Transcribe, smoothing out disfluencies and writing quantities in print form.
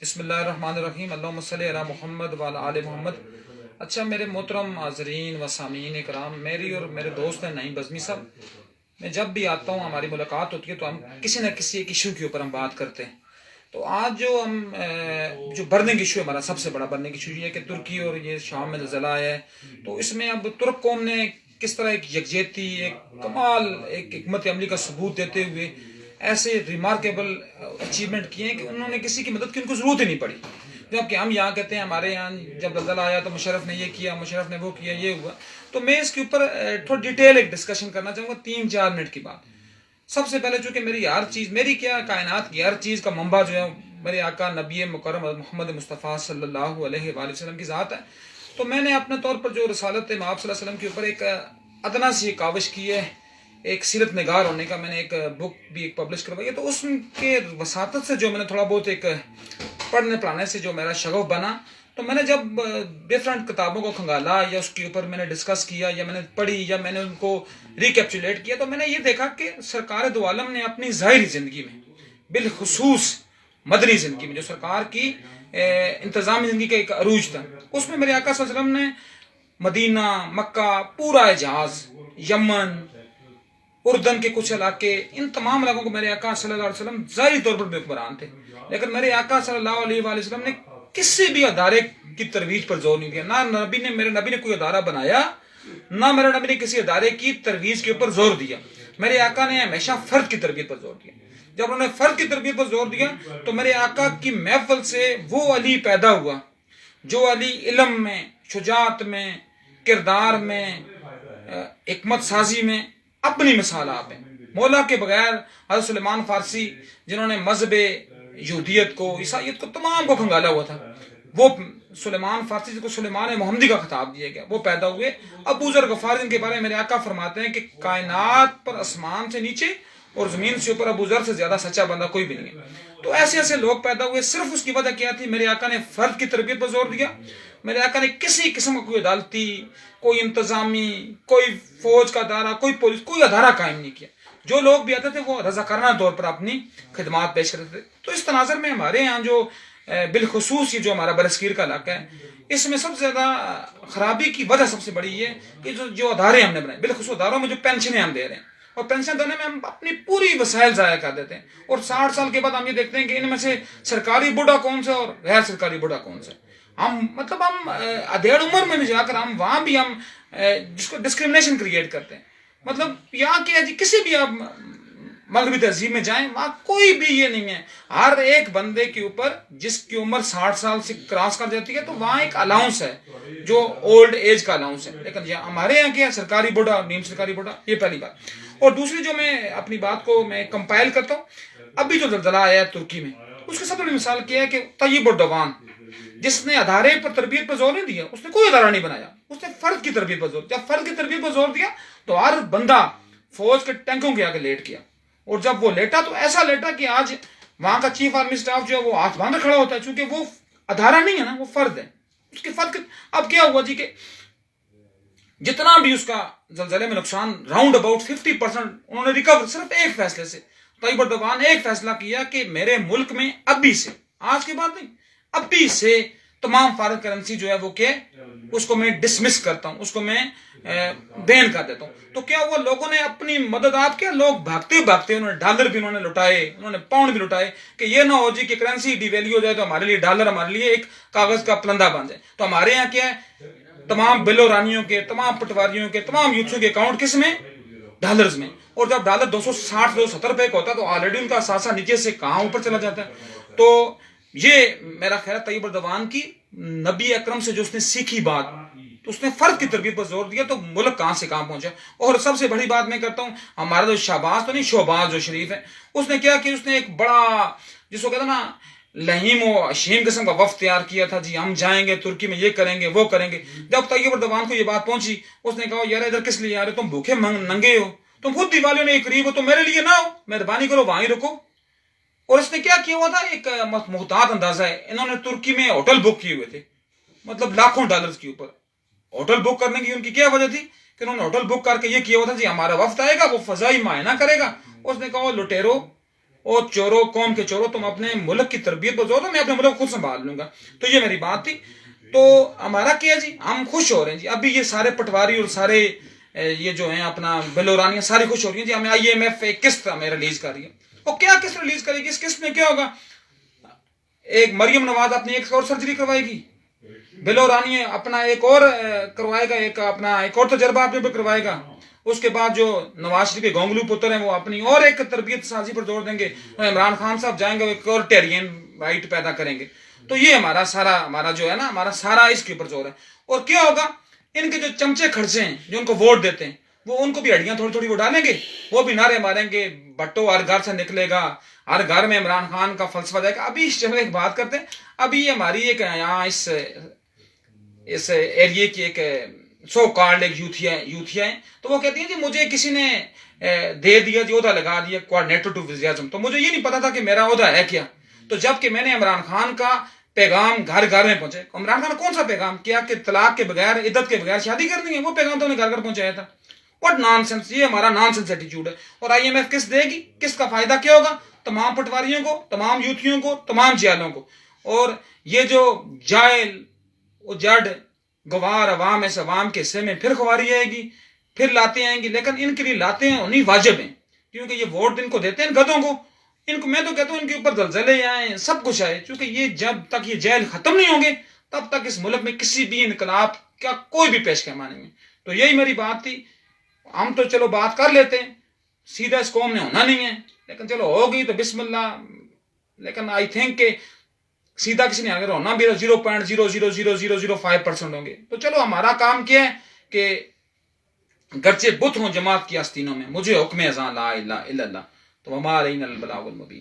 بسم اللہ الرحمن الرحیم، اللہم صلی علی محمد وعلی آل محمد۔ اچھا میرے محترم حاضرین و سامعین کرام، میری اور میرے دوست ہیں نعیم بزمی صاحب، میں جب بھی آتا ہوں ہماری ملاقات ہوتی ہے تو ہم کسی نہ کسی ایک ایشو کے اوپر ہم بات کرتے ہیں۔ تو آج جو برننگ ایشو ہے، ہمارا سب سے بڑا برننگ ایشو یہ ہے کہ ترکی اور یہ شام میں زلزلہ آیا ہے، تو اس میں اب ترک قوم نے کس طرح ایک یکجہتی، ایک کمال، ایک حکمت عملی کا ثبوت دیتے ہوئے ایسے ریمارکیبل اچیومنٹ کیے ہیں کہ انہوں نے کسی کی مدد کی ان کو ضرورت ہی نہیں پڑی۔ جبکہ ہم یہاں کہتے ہیں ہمارے یہاں جب زلزلہ آیا تو مشرف نے یہ کیا، مشرف نے وہ کیا، یہ ہوا۔ تو میں اس کے اوپر تھوڑا ڈیٹیل ایک ڈسکشن کرنا چاہوں گا، 3-4 منٹ کی بات۔ سب سے پہلے چونکہ میری کیا کائنات کی ہر چیز کا منبع جو ہے میرے آقا نبی مکرم محمد مصطفیٰ صلی اللہ علیہ وآلہ وسلم کی ذات ہے، تو میں نے اپنے طور پر جو رسالت مآب صلی اللہ علیہ وسلم کے اوپر ایک ادنا سی کاوش کی ہے، ایک سیرت نگار ہونے کا۔ میں نے ایک بک بھی ایک پبلش کروائی ہے، تو اس کے وساطت سے جو میں نے تھوڑا بہت ایک پڑھنے پڑھانے سے جو میرا شغف بنا، تو میں نے جب ڈفرینٹ کتابوں کو کھنگالا یا اس کے اوپر میں نے ڈسکس کیا یا میں نے پڑھی یا میں نے ان کو ریکیپچولیٹ کیا، تو میں نے یہ دیکھا کہ سرکار دو عالم نے اپنی ظاہری زندگی میں، بالخصوص مدنی زندگی میں جو سرکار کی انتظامی زندگی کا ایک عروج تھا، اس میں میرے آقا صلی اللہ علیہ وسلم نے مدینہ، مکہ، پورا حجاز، یمن، اردن کے کچھ علاقے، ان تمام علاقوں کو میرے آقا صلی اللہ علیہ وسلم ظاہری طور پر بے حکمران تھے، لیکن میرے آقا صلی اللہ علیہ وآلہ وسلم نے کسی بھی ادارے کی ترویج پر زور نہیں دیا۔ نہ میرے نبی نے کوئی ادارہ بنایا، نہ میرے نبی نے کسی ادارے کی ترویج کے اوپر زور دیا۔ میرے آقا نے ہمیشہ فرد کی تربیت پر زور دیا۔ جب انہوں نے فرد کی تربیت پر زور دیا تو میرے آقا کی محفل سے وہ علی پیدا ہوا جو علی علم میں، شجاعت میں، کردار میں، حکمت سازی میں اپنی مثال آپ ہیں۔ مولا کے بغیر حضرت سلیمان فارسی، جنہوں نے مذہب یہودیت کو، عیسائیت کو، تمام کو کھنگالا ہوا تھا، وہ سلیمان فارسی جس کو سلیمان محمدی کا خطاب دیا گیا، وہ پیدا ہوئے۔ ابو ذر غفاری، ان کے بارے میں میرے آقا فرماتے ہیں کہ کائنات پر آسمان سے نیچے اور زمین سے اوپر ابو ذر سے زیادہ سچا بندہ کوئی بھی نہیں ہے۔ تو ایسے ایسے لوگ پیدا ہوئے۔ صرف اس کی وجہ کیا تھی؟ میرے آقا نے فرد کی تربیت پر زور دیا۔ میرے آقا نے کسی قسم کا کوئی عدالتی، کوئی انتظامی، کوئی فوج کا ادارہ، کوئی پولیس، کوئی ادارہ قائم نہیں کیا۔ جو لوگ بھی آتے تھے وہ رضاکارانہ طور پر اپنی خدمات پیش کرتے تھے۔ تو اس تناظر میں ہمارے یہاں جو بالخصوص یہ جو ہمارا برصغیر کا علاقہ ہے، اس میں سب سے زیادہ خرابی کی وجہ سب سے بڑی یہ کہ جو ادارے ہم نے بنائے، بالخصوص اداروں میں جو پینشنیں ہم دے رہے ہیں، اور پینشن دینے میں ہم اپنی پوری وسائل ضائع کر دیتے ہیں، اور 60 سال کے بعد ہم یہ دیکھتے ہیں کہ ان میں سے سرکاری بوڑھا کون سا اور غیر سرکاری بوڑھا کون سا۔ ہم ادھیڑ عمر میں بھی جا کر ہم وہاں بھی ہم جس کو ڈسکریمنیشن کریٹ کرتے ہیں۔ مطلب یہاں کیا جی، کسی بھی آپ مغربی تہذیب میں جائیں، وہاں کوئی بھی یہ نہیں ہے، ہر ایک بندے کے اوپر جس کی عمر 60 سال سے کراس کر جاتی ہے تو وہاں ایک الاؤنس ہے جو اولڈ ایج کا الاؤنس ہے۔ لیکن ہمارے یہاں کیا ہے، سرکاری بوڑھا، نیم سرکاری بوڑھا، یہ پہلی بات۔ اور دوسری جو میں اپنی بات کو میں کمپائل کرتا ہوں، ابھی جو زلزلہ آیا ہے ترکی میں، اس کی سب سے بڑی مثال کیا ہے کہ طیب اردوان، جس نے ادارے پر تربیت پر زور نہیں دیا، اس نے کوئی ادارہ نہیں بنایا، اس نے فرد کی تربیت پر زور دیا۔ جب فرد کی تربیت پر زور دیا تو ہر بندہ فوج کے ٹینکوں کے آگے لیٹ گیا، اور جب وہ لیٹا تو ایسا لیٹا کہ آج وہاں کا چیف آرمی سٹاف جو ہے وہ ہاتھ باندھ کھڑا ہوتا ہے، چونکہ وہ ادارہ نہیں ہے نا، وہ فرد ہے۔ اس کے فرد اب کیا ہوا جی کہ جتنا بھی اس کا زلزلے میں نقصان، راؤنڈ اباؤٹ 50% انہوں نے ریکور صرف ایک فیصلے سے۔ طیب اردوان نے ایک فیصلہ کیا کہ میرے ملک میں ابھی سے، آج کے بعد نہیں، ابھی سے تمام فارغ کرنسی جو ہے وہ کہ اس کو میں ڈسمس کرتا ہوں، اس کو میں بین کر دیتا ہوں۔ تو کیا ہوا، لوگوں نے اپنی مدد، آپ کیا، لوگ بھاگتے بھاگتے انہوں نے ڈالر بھی انہوں نے لٹائے، انہوں نے پاؤنڈ بھی لٹائے کہ یہ نہ ہو جی کہ کرنسی ڈی ویلیو ہو جائے تو ہمارے لیے ڈالر ہمارے لیے ایک کاغذ کا پلندہ بن جائے۔ تو ہمارے یہاں کیا ہے، تمام بلو رانیوں کے، تمام پٹواریوں کے، تمام یوتھوں کے اکاؤنٹ کس میں؟ ڈالرز میں۔ اور جب ڈالر 260 270 روپے کا ہوتا ہے تو آلریڈی ان کا اثاثہ نیچے سے کہاں اوپر چلا جاتا ہے۔ تو یہ میرا خیال ہے طیب اردوان کی نبی اکرم سے جو اس نے سیکھی بات، تو اس نے فرد کی تربیت پر زور دیا تو ملک کہاں سے کہاں پہنچا۔ اور سب سے بڑی بات میں کرتا ہوں، ہمارا جو شہباز تو نہیں، شہباز جو شریف ہے، اس نے کیا کہ اس نے ایک بڑا، جس کو کہتا نا لہیم و اشیم قسم کا وفد تیار کیا تھا، جی ہم جائیں گے ترکی میں، یہ کریں گے وہ کریں گے۔ جب طیب اردوان کو یہ بات پہنچی، اس نے کہا یار ادھر کس لیے آ رہے، تم بھوکے ننگے ہو، تم خود دیوالیوں میں قریب ہو، تو میرے لیے نہ ہو، مہربانی کرو وہاں ہی رکو۔ اور اس نے کیا کیا ہوا تھا، ایک محتاط اندازہ ہے، انہوں نے ترکی میں ہوٹل بک کیے ہوئے تھے، مطلب لاکھوں ڈالرز کے اوپر۔ ہوٹل بک کرنے کی ان کی کیا وجہ تھی کہ انہوں نے ہوٹل بک کر کے یہ کیا ہوا تھا، جی ہمارا وفد آئے گا، وہ فضائی معائنہ کرے گا۔ اس نے کہا لٹیرو، او چورو، قوم کے چورو، تم اپنے ملک کی تربیت پر زور دو، میں اپنے ملک کو خود سنبھال لوں گا. تو یہ میری بات تھی. تو ہمارا کیا جی، ہم خوش ہو رہے ہیں جی. ابھی یہ سارے پٹواری اور سارے یہ جو ہیں اپنا بلورانیاں ساری خوش ہو رہی ہیں جی، ہمیں IMF ایک قسط ہمیں ریلیز کر رہی ہے. وہ کیا قسط ریلیز کرے گی؟ اس قسط میں کیا ہوگا؟ ایک مریم نواز اپنی ایک اور سرجری کروائے گی، بلورانی اپنا ایک اور کروائے گا، ایک اور تجربہ آپ نے کروائے گا. اس کے بعد جو نواز شریف کے گونگلو پتر ہیں وہ اپنی اور ایک تربیت سازی پر زور دیں گے. عمران خان صاحب جائیں گے، ایک اور ٹیرین رائٹ پیدا کریں گے. تو یہ ہمارا جو ہے نا، ہمارا سارا اس کے اوپر زور ہے. اور کیا ہوگا؟ ان کے جو چمچے خرچے ہیں جو ان کو ووٹ دیتے ہیں، وہ ان کو بھی ہڈیاں تھوڑی تھوڑی وہ ڈالیں گے، وہ بھی نعرے ماریں گے، بٹو ہر گھر سے نکلے گا، ہر گھر میں عمران خان کا فلسفہ جائے گا. ابھی چلو ایک بات کرتے ہیں. ابھی ہماری ایک یہاں اس ایریے کی ایک سو کارڈ ایک یوتھیا ہیں، تو وہ کہتی ہیں کہ مجھے کسی نے دے دیا جی، عہدہ لگا دیا کوآرڈینیٹر ٹو وزیرازم، تو مجھے یہ نہیں پتا تھا کہ میرا عہدہ ہے کیا. تو جب کہ میں نے عمران خان کا پیغام گھر گھر میں پہنچے. عمران خان کون سا پیغام کیا کہ طلاق کے بغیر، عدت کے بغیر شادی کرنی ہے؟ وہ پیغام تو انہیں گھر گھر پہنچایا تھا. What naan sense! یہ ہمارا نان سینس ایٹیچیوڈ ہے. اور IMF کس دے گی؟ کس کا فائدہ کیا ہوگا؟ تمام پٹواریوں کو، تمام یوتھیوں کو، تمام جیلوں کو. اور یہ جو جائل جڈ گوار عوام، اس عوام کے حصے میں پھر خواری آئے گی، پھر لاتے آئیں گی. لیکن ان کے لیے لاتے ہیں ہونی واجب ہیں، کیونکہ یہ ووٹ ان کو دیتے ہیں گدوں کو. ان کو میں تو کہتا ہوں ان کے اوپر زلزلے آئیں، سب کچھ آئے، کیونکہ یہ جب تک یہ جیل ختم نہیں ہوں گے تب تک اس ملک میں کسی بھی انقلاب کا کوئی بھی پیش خیمہ نہیں ہے. تو یہی میری بات تھی. ہم تو چلو بات کر لیتے ہیں، سیدھا اس قوم نے ہونا نہیں ہے، لیکن چلو ہوگی تو بسم اللہ. لیکن آئی تھنک کہ سیدھا کسی نے اگر ہونا بھی 0.00005% ہوں گے. تو چلو ہمارا کام کیا ہے کہ گرچہ بت ہوں جماعت کی آستینوں میں، مجھے حکم اذان لا الہ الا اللہ، تو ہمارا البلاغ المبین.